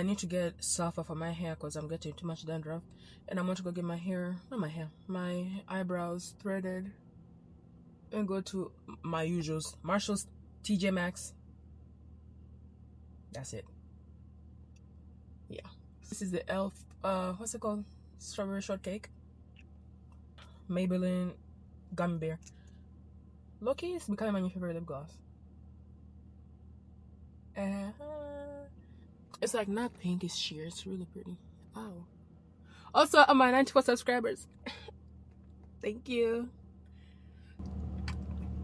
I need to get sulfur for my hair because I'm getting too much dandruff, and I want to go get my hair, not my hair, my eyebrows threaded, and go to my usuals, Marshall's, TJ Maxx. That's it. Yeah. This is the Elf, what's it called? Strawberry shortcake. Maybelline gummy bear. Loki is becoming my new favorite lip gloss. It's like not pink, it's sheer. It's really pretty. Wow. Also, on my 94 subscribers. Thank you.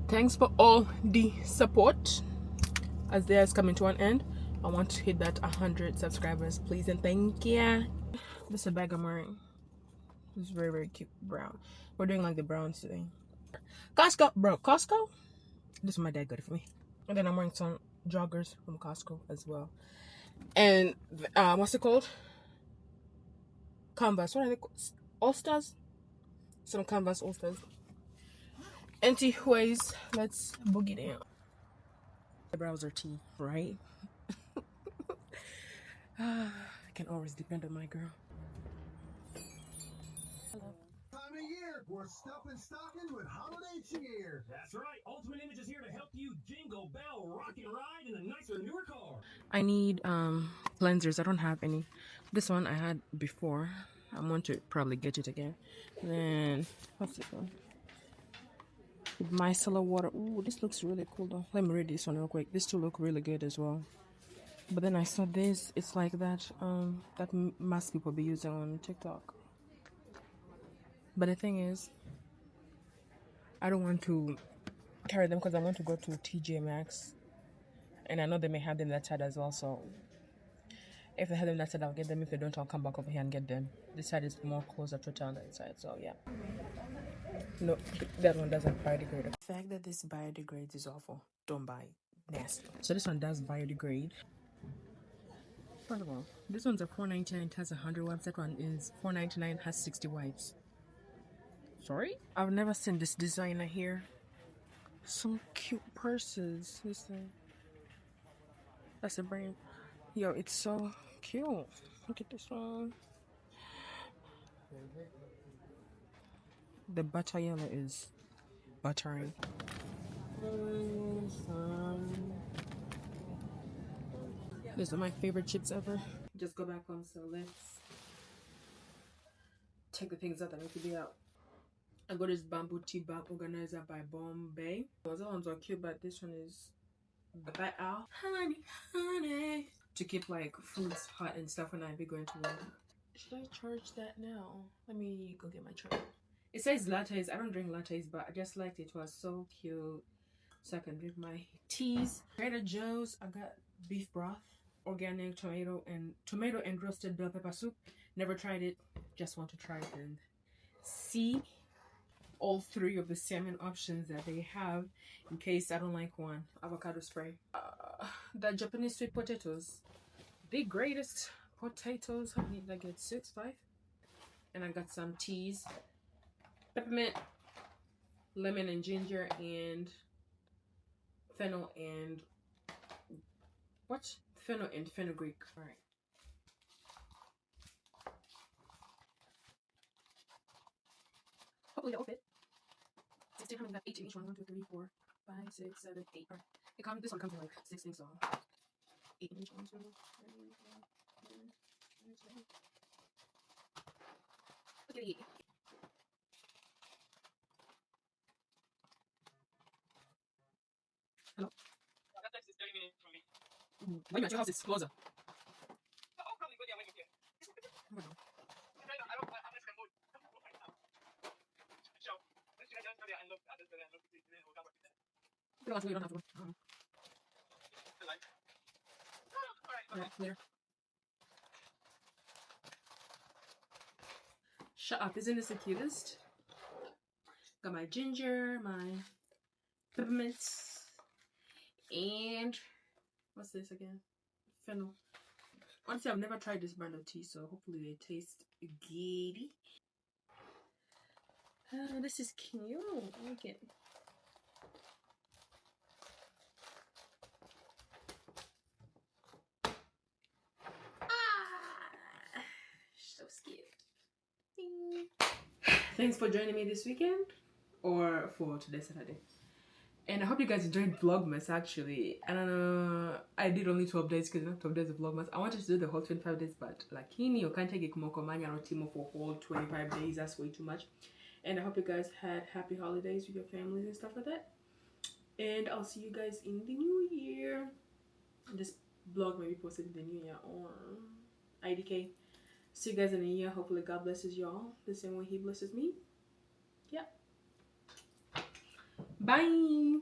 Thanks for all the support. As there is coming to an end, I want to hit that 100 subscribers, please, and thank you. This is a bag I'm wearing. It's very, very cute brown. We're doing like the browns today. Costco, bro. Costco? This is my dad got it for me. And then I'm wearing some joggers from Costco as well. And what's it called? Canvas. What are they called? All-Stars? Some Canvas All-Stars. Anti-ways. Let's boogie down. The browser tea, right? I can always depend on my girl. Hello. Time of year, we're stuffing stockings with holiday cheer. That's right. Ultimate Image is here to help you jingle, bell, rock, and ride in a nicer, newer car. I need cleansers. I don't have any. This one I had before. I want to probably get it again. Then what's this one? Micellar water. Ooh, this looks really cool though. Let me read this one real quick. These two look really good as well. But then I saw this. It's like that that mask people be using on TikTok. But the thing is, I don't want to carry them because I want to go to TJ Maxx, and I know they may have them that side as well. So if they have them that side, I'll get them. If they don't, I'll come back over here and get them. This side is more closer to town than that side. So yeah. No, that one doesn't biodegrade. The fact that this biodegrades is awful. Don't buy it. Nasty. So this one does biodegrade. First of all, this one's a $4.99. It has 100 wipes. That one is $4.99. Has 60 wipes. Sorry? I've never seen this designer here. Some cute purses. Listen. That's a brand. Yo, it's so cute. Look at this one. The butter yellow is buttering. These are my favorite chips ever. Just go back home, so let's take the things out that need to be out. I got this bamboo tea bag organizer by Bombay. Those ones are cute, but this one is by Al. Honey, honey. To keep like foods hot and stuff when I be going to work. Should I charge that now? Let me go get my charger. It says lattes. I don't drink lattes, but I just liked it. It was so cute. So I can drink my teas. Trader Joe's. I got beef broth, organic tomato and roasted bell pepper soup. Never tried it. Just want to try it and see all three of the salmon options that they have in case I don't like one. Avocado spray. The Japanese sweet potatoes. The greatest potatoes. How many did I get? 6, 5? And I got some teas. Peppermint, lemon and ginger, and fennel and what? Fennel and fenugreek. All right. Hopefully that will fit. 16, how many got 18 each one? 1, 2, 3, 4, 5, 6, 7, 8. All right. This one comes in like 16, so 8 each one. 2, 3, 4, 5, 6, 7. Look at it. Hello? That text is 30 minutes from me. Maybe at your house is closer. I'll probably go there when you get. I'm just going to move. So, let's just go there and look at this and look at it, and then we'll come back to that. You don't have to go. Alright, later. Shut up, isn't this the cutest? Got my ginger, my peppermints, and what's this again? Fennel. Honestly, I've never tried this brand of tea, so hopefully they taste good. This is cute. I like it. Thanks for joining me this weekend or for today, Saturday. And I hope you guys enjoyed Vlogmas actually. I don't know, I did only 12 days because 12 days of Vlogmas. I wanted to do the whole 25 days, but lakini you can't take it kumokomanya or timo for whole 25 days. That's way too much. And I hope you guys had happy holidays with your families and stuff like that. And I'll see you guys in the new year. This vlog may be posted in the new year or IDK. See you guys in a year. Hopefully God blesses y'all the same way he blesses me. Yeah. Bye.